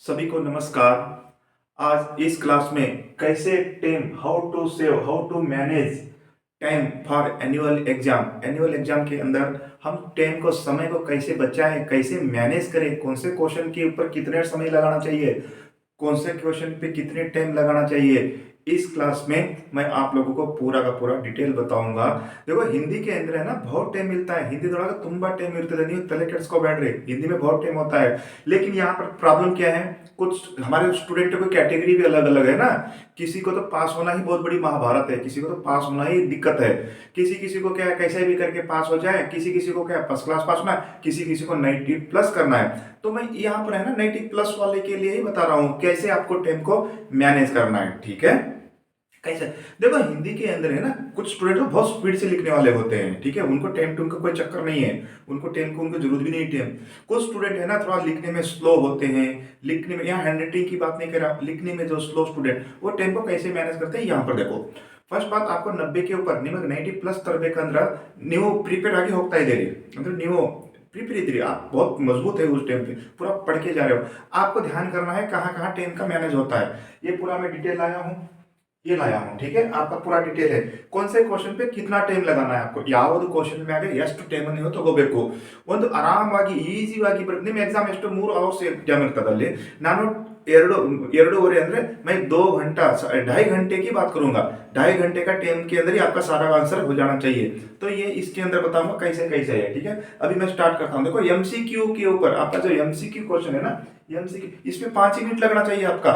सभी को नमस्कार। आज इस क्लास में कैसे time how to save how to manage time for annual exam के अंदर हम टाइम को समय को कैसे बचाएं, कैसे मैनेज करें, कौन से क्वेश्चन के ऊपर कितने समय लगाना चाहिए, कौन से क्वेश्चन पे कितने टाइम लगाना चाहिए। इस क्लास में मैं आप लोगों को पूरा का पूरा डिटेल बताऊंगा। देखो हिंदी के अंदर है ना बहुत टाइम मिलता है, हिंदी थोड़ा ತುಂಬಾ टाइम ಇರ್ತದೆ, ನೀವು ತಲೆ ಕೆಡಿಸ್ಕೋಬೇಡ್ರಿ, हिंदी में बहुत टाइम होता है। लेकिन यहाँ पर प्रॉब्लम क्या है, कुछ हमारे स्टूडेंटों की कैटेगरी भी अलग अलग है ना। किसी को तो पास होना ही बहुत बड़ी महाभारत है, किसी को तो पास होना ही दिक्कत है, किसी किसी को क्या है कैसे भी करके पास हो जाए, किसी किसी को क्या फर्स्ट क्लास पास होना है, किसी किसी को 90 प्लस करना है। तो मैं यहाँ पर है ना 90 प्लस वाले के लिए ही बता रहा हूँ कैसे आपको टाइम को मैनेज करना है। ठीक है, कैसे देखो हिंदी के अंदर है ना कुछ स्टूडेंट तो बहुत स्पीड से लिखने वाले होते हैं, ठीक है, उनको टाइम टूम का कोई चक्कर नहीं है, उनको टाइम को उनको जरूरत भी नहीं टाइम। कुछ स्टूडेंट है ना थोड़ा लिखने में स्लो होते हैं, लिखने में, यहाँ हैंडराइटिंग की बात नहीं कर रहा, लिखने में जो स्लो स्टूडेंट वो टाइम को कैसे मैनेज करते हैं। यहाँ पर देखो ಫಸ್ಟ್ ಬಾತ್ आपको 90 के ऊपर ನಿಮಗೆ 90 ಪ್ಲಸ್ ತರಬೇಕಂದ್ರೆ ನೀವು ಪ್ರಿಪೇರ್ ಆಗಿ ಹೋಗ್ತಾ ಇದ್ದೀರಿ ಅಂದ್ರೆ ನೀವು प्रिपेयर इधर आप बहुत मजबूत है उस टाइम पे पूरा पढ़ के जा रहे हो। आपको ध्यान करना है कहाँ कहाँ टाइम का मैनेज होता है। ये पूरा मैं डिटेल लाया हूँ, ये लाया हूँ, ठीक है, आपका पूरा डिटेल है कौन से क्वेश्चन पे कितना टाइम लगाना है आपको, ಯಾವುದು ಕ್ವೆಶ್ಚನ್ ಮ್ಯಾಗೆ ಎಷ್ಟು ಟೈಮ್ ನೀವು ತಗೋಬೇಕು, ಒಂದು ಆರಾಮಾಗಿ ಈಸಿಯಾಗಿ ನಿಮ್ಮ ಎಕ್ಸಾಮ್ ಎಷ್ಟು 3 ಅವರ್ಸ್ ಎಕ್ಸಾಮ್ ಇರ್ತದಲ್ಲಿ ನಾನು ಎರಡೂವರೆ ಅಂದ್ರೆ मैं 2 घंटा 2.5 घंटे की बात करूंगा, 2.5 घंटे का टाइम के अंदर ही आपका सारा आंसर हो जाना चाहिए। तो ये इसके अंदर बताऊंगा कैसे कैसे है, ठीक है। अभी मैं स्टार्ट करता हूँ। देखो एमसीक्यू के ऊपर आपका जो एमसीक्यू क्वेश्चन है ना, एमसीक्यू इसमें 5 ही मिनट लगना चाहिए आपका।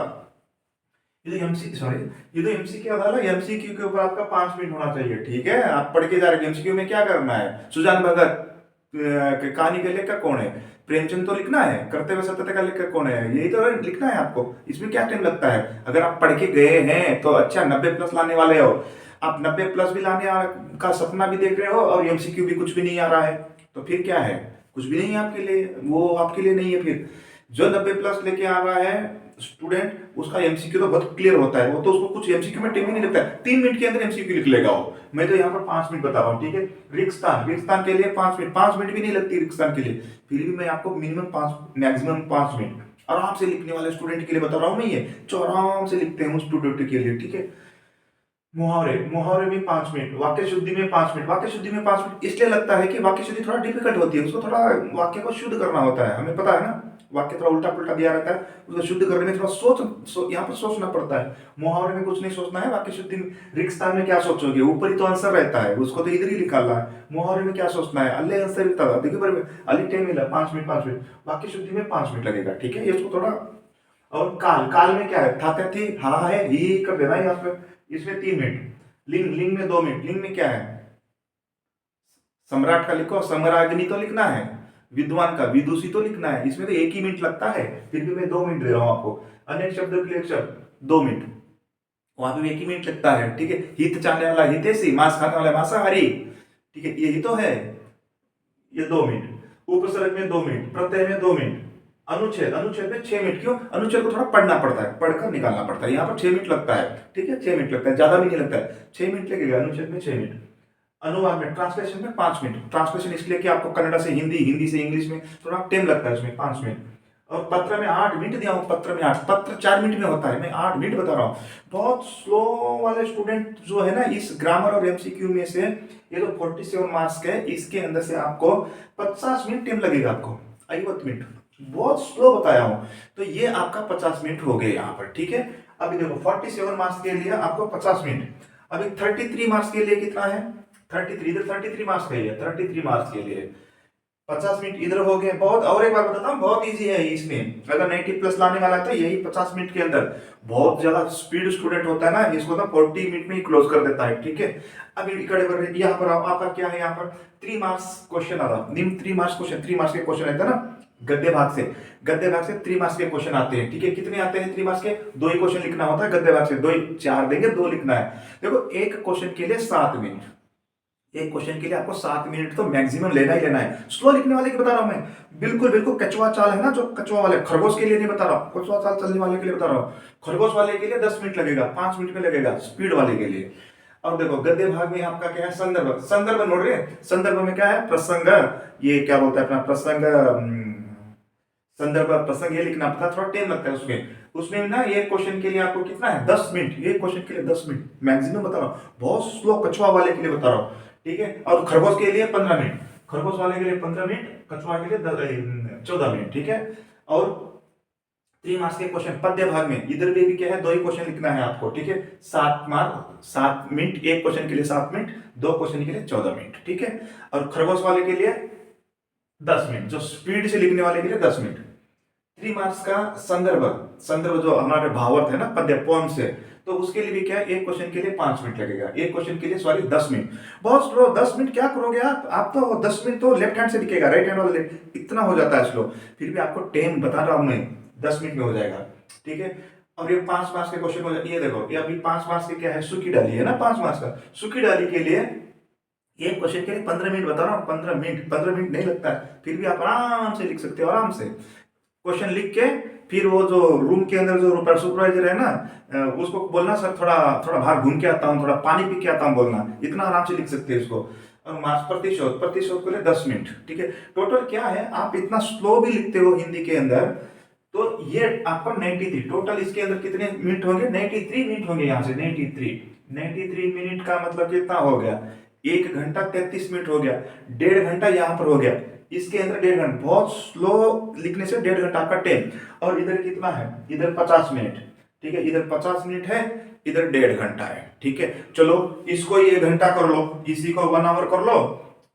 ये तो एमसीक्यू वाला एमसीक्यू के ऊपर आपका 5 मिनट होना चाहिए, ठीक है। आप पढ़ के जा रहे हैं एमसीक्यू में क्या करना है, सुजान भगत कहानी का लेखक कौन है, प्रेमचंद तो लिखना है, कर्तव्य सत्यता का लेखक कौन है, यही तो लिखना है आपको। इसमें क्या टाइम लगता है, अगर आप पढ़ के गए हैं तो अच्छा 90 प्लस लाने वाले हो, आप 90 प्लस भी का सपना भी देख रहे हो और एमसीक्यू भी कुछ भी नहीं आ रहा है, तो फिर क्या है, कुछ भी नहीं है आपके लिए, वो आपके लिए नहीं है। फिर जो 90 प्लस लेके आ रहा है स्टूडेंट उसका एमसीक्यू तो बहुत क्लियर होता है, वो तो उसको कुछ एमसीक्यू में टाइम ही नहीं लगता है, 3 मिनट के अंदर एमसीक्यू लिख लेगा वो। मैं तो यहाँ पर 5 मिनट बता रहा हूँ, ठीक है। रिक्स्थान के लिए 5 मिनट, 5 मिनट भी नहीं लगती रिक्स्थान के लिए, फिर भी मैं आपको मिनिमम 5 मैक्सिमम 5 मिनट आराम से लिखने वाले स्टूडेंट के लिए बता रहा हूँ मैं, ये जो आराम से लिखते हैं उस स्टूडेंट के लिए, ठीक है। मुहावरे मुहावरे में 5 मिनट, वाक्य शुद्धि में 5 मिनट, वाक्य शुद्धि में 5 मिनट इसलिए लगता है कि वाक्य शुद्धि थोड़ा डिफिकल्ट होती है, उसको थोड़ा वाक्य को शुद्ध करना होता है, हमें पता है ना, वाक्य थोड़ा उल्टा पुल्टा दिया रहता है, उसको शुद्ध करने में थोड़ा यहाँ पर सोचना पड़ता है। मुहावरे में कुछ नहीं सोचना है, वाक्य शुद्धि में रिक्स्थान में क्या सोचोगे, ऊपर ही तो आंसर रहता है, उसको तो इधर ही निकालना है। मुहावरे में क्या सोचना है, अल्ले आंसर इतना था, देखिए पर अली टाइम मिला 5 मिनट 5 मिनट, वाक्य शुद्धि में 5 मिनट लगेगा, ठीक है। ये इसको थोड़ा, और काल काल में क्या है, था थी हाँ है ही कर देना यहाँ पर, इसमें 3 मिनट। लिंग लिंग में 2 मिनट, लिंग में क्या है, सम्राट का लिखो, सम्राज्ञी तो लिखना है, विद्वान का विदुषी तो लिखना है, इसमें तो 1 ही मिनट लगता है, फिर भी मैं 2 मिनट दे रहा हूं आपको। अनेक शब्द के लिए शब्द 2 मिनट, वहां पे 1 ही मिनट लगता है, ठीक है। हित चाहने वाला हितैषी, मांस खाने वाला मांसाहारी, ठीक है, यही तो है, ये 2 मिनट। उपसर्ग में 2 मिनट, प्रत्यय में 2 मिनट, अनुच्छेद अनुच्छेद में 6 मिनट, क्यों, अनुच्छेद को थोड़ा पढ़ना पड़ता है, पढ़कर निकालना पड़ता है, यहाँ पर 6 मिनट लगता है, ठीक है, 6 मिनट लगता है, ज्यादा भी नहीं लगता है, 6 मिनट लगेगा अनुच्छेद में 6 मिनट। अनुवाद में ट्रांसलेशन में 5 मिनट, ट्रांसलेशन इसलिए कि आपको कन्नड़ा से हिंदी, हिंदी से इंग्लिश में थोड़ा टाइम लगता है, इसमें 5 मिनट। और पत्र में 8 मिनट दिया हूँ, पत्र में 8, पत्र 4 मिनट में होता है, मैं 8 मिनट बता रहा हूँ। बहुत स्लो वाले स्टूडेंट जो है ना इस ग्रामर और एमसीक्यू में से, ये तो 47 मार्क्स है, इसके अंदर से आपको 50 मिनट टाइम लगेगा, आपको 50 मिनट, बहुत स्लो बताया हूँ। तो ये आपका 50 मिनट हो गए यहाँ पर, ठीक है। अभी देखो 47 मार्क्स के लिए आपको 50 मिनट, अभी 33 मार्क्स के लिए कितना है, 33, इधर 33 मार्क्स का ही है, 33 मार्क्स के लिए 50 मिनट इधर हो गए। बहुत, और एक बार बताता हूँ, बहुत इजी है इसमें, अगर 90 प्लस लाने वाला था यही 50 मिनट के अंदर, बहुत ज्यादा स्पीड स्टूडेंट होता है ना इसको तो 40 मिनट में ही क्लोज कर देता है, ठीक है। अभी यहाँ पर आपका क्या है, यहाँ पर 3 मार्क्स क्वेश्चन आ रहा, निम्न 3 मार्क्स क्वेश्चन, 3 मार्क्स के क्वेश्चन रहता है ना, गद्य भाग से 3 मार्क्स के क्वेश्चन आते हैं, ठीक है। कितने आते हैं 3 मार्क्स के, 2 ही क्वेश्चन लिखना होता है, गद्य भाग से 2 ही, 4 देंगे, 2 लिखना है। देखो एक क्वेश्चन के लिए 7 मिनट, एक क्वेश्चन के लिए आपको 7 मिनट तो मैक्सिमम लेना ही लेना है। स्लो लिखने वाले की बता रहा हूं मैं, बिल्कुल बिल्कुल कछुआ चाल है ना, जो कछुआ वाले, खरगोश के लिए नहीं बता रहा हूं, कछुआ चाल चलने वाले के लिए बता रहा हूं, खरगोश वाले के लिए 10 मिनट लगेगा, 5 मिनट में लगेगा स्पीड वाले के लिए। और देखो गद्य भाग में आपका क्या है, संदर्भ, संदर्भ नोट रहे, संदर्भ में क्या है, प्रसंग, ये क्या बोलता है अपना प्रसंग, संदर्भ प्रसंग ये लिखना पड़ता है, थोड़ा टाइम लगता है उसमें। उसमें ना ये क्वेश्चन के लिए आपको कितना है, 10 मिनट, ये क्वेश्चन के लिए 10 मिनट मैक्सिमम बता रहा हूँ, बहुत स्लो, कछुआ वाले के लिए बता रहा हूँ, ठीक है। और खरगोश के लिए 15 मिनट, खरगोश वाले के लिए 15 मिनट, कछुआ के लिए 14 मिनट, ठीक है। और 3 मार्क्स के क्वेश्चन पद्य भाग में, इधर भी क्या है, 2 ही क्वेश्चन लिखना है आपको, ठीक है। 7 मार्क, 7 मिनट, एक क्वेश्चन के लिए 7 मिनट, 2 क्वेश्चन के लिए 14 मिनट, ठीक है। और खरगोश वाले के लिए 10 मिनट, जो स्पीड से लिखने वाले के लिए 10 मिनट। 3 मार्क्स का संदर्भ, संदर्भ जो हमारे भावार्थ है ना, पद्य पोम से, तो उसके लिए भी क्या है, एक क्वेश्चन के लिए 5 मिनट लगेगा, एक क्वेश्चन के लिए सॉरी 10 मिनट। बहुत स्लो, 10 मिनट क्या करोगे आप तो 10 मिनट तो लेफ्ट हैंड से लिखेगा, राइट हैंड वाले इतना हो जाता है स्लो। फिर भी आपको टाइम बता रहा हूं मैं, 10 मिनट में हो जाएगा, ठीक है। और ये 5 मार्क्स के क्वेश्चन हो जाए, ये देखो, ये अभी 5 मार्क्स के क्या है, सुखी डाली है ना, 5 मार्क्स का सुखी डाली के लिए एक क्वेश्चन के लिए 15 मिनट बता रहा हूँ, 15 मिनट, 15 मिनट नहीं लगता है, फिर भी आप आराम से लिख सकते हो, आराम से क्वेश्चन लिख के। फिर वो जो रूम के अंदर जो सुपरवाइजर है ना, उसको बोलना सर थोड़ा थोड़ा बाहर घूम के आता हूँ, थोड़ा पानी पी के आता हूँ, बोलना, इतना आराम से लिख सकते हैं इसको। और मार्क्स प्रतिशत, प्रतिशत के लिए 10 मिनट, ठीक है। टोटल क्या है, आप इतना स्लो भी लिखते हो हिंदी के अंदर, तो ये आपको 93, टोटल इसके अंदर कितने मिनट होंगे, 93 मिनट होंगे, यहाँ से 93 मिनट का मतलब कितना हो गया, 1 घंटा 33 मिनट हो गया, 1.5 घंटा यहाँ पर हो गया, इसके अंदर 1.5 घंटा, बहुत स्लो लिखने से 1.5 घंटा का टाइम। और इधर कितना है, इधर 50 मिनट, ठीक है, इधर 50 मिनट है, इधर 1.5 घंटा है, ठीक है। चलो इसको 1 घंटा कर लो, इसी को 1 आवर कर लो,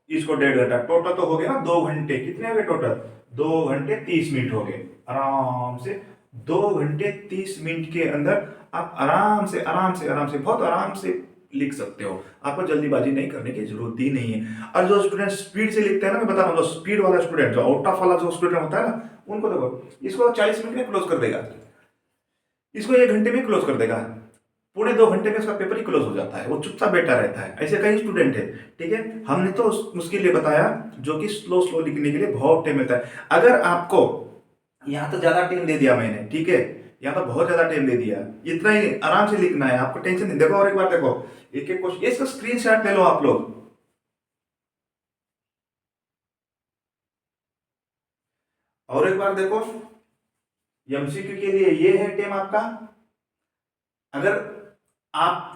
इसको 1.5 घंटा, टोटल तो हो गया ना 2 घंटे, कितने हो गए टोटल, 2 घंटे 30 मिनट हो गए आराम से। 2 घंटे 30 मिनट के अंदर आप आराम से आराम से आराम से बहुत आराम से लिख सकते हो, आपको जल्दीबाजी नहीं करने की जरूरत ही नहीं है। और जो स्टूडेंट स्पीड से लिखते हैं ना, मैं बता रहा हूँ, जो स्पीड वाला स्टूडेंट, जो आउट ऑफ वाला जो स्टूडेंट होता है ना, उनको देखो, इसको 40 मिनट में क्लोज कर देगा, इसको 1 घंटे में क्लोज कर देगा, 1.5 घंटे में उसका पेपर ही क्लोज हो जाता है, वो चुपचाप बैठा रहता है। ऐसे कई स्टूडेंट है, ठीक है। हमने तो उसके लिए बताया जो कि स्लो स्लो लिखने के लिए बहुत टाइम मिलता है। अगर आपको यहाँ तो ज्यादा टाइम दे दिया मैंने, ठीक है, यहाँ तो बहुत ज्यादा टाइम दे दिया, इतना ही आराम से लिखना है, आपको टेंशन नहीं। देखो और एक बार देखो, एक एक क्वेश्चन, इसका स्क्रीनशॉट ले लो आप लोग, और एक बार देखो, एमसीक्यू के लिए ये है टाइम आपका। अगर आप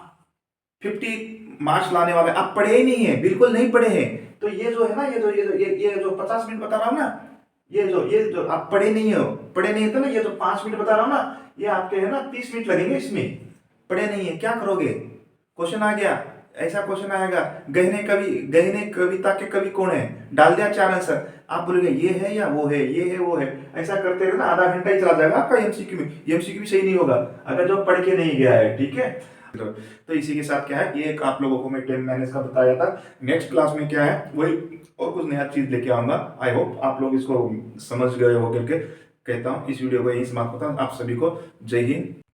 50 मार्क्स लाने वाले, आप पढ़े ही नहीं है, बिल्कुल नहीं पढ़े हैं, तो ये जो है ना, ये जो 50 मिनट बता रहा हूँ ना, ये जो आप पढ़े नहीं हो, पढ़े नहीं है तो ना, ये जो 5 मिनट बता रहा हूँ ना, ये आपके है ना 30 मिनट लगेंगे इसमें। पढ़े नहीं है, क्या करोगे, क्वेश्चन आ गया, ऐसा क्वेश्चन आएगा, गहने कवि, गहने कविता के कवि कौन है, डाल दिया 4 आंसर, आप बोलोगे ये है या वो है, ये है वो है, ऐसा करते हुए ना आधा घंटा ही चला जाएगा आपका एमसीक्यू में। एमसीक्यू भी सही नहीं होगा अगर जो पढ़ के नहीं गया है, ठीक है। तो इसी के साथ क्या है, ये एक आप लोगों को मैं टाइम मैनेज का बताया था। नेक्स्ट क्लास में क्या है, वही और कुछ नया चीज लेके आऊंगा। आई होप आप लोग इसको समझ गए हो करके कहता हूँ। इस वीडियो को यहीं समाप्त करता हूँ। आप सभी को जय हिंद।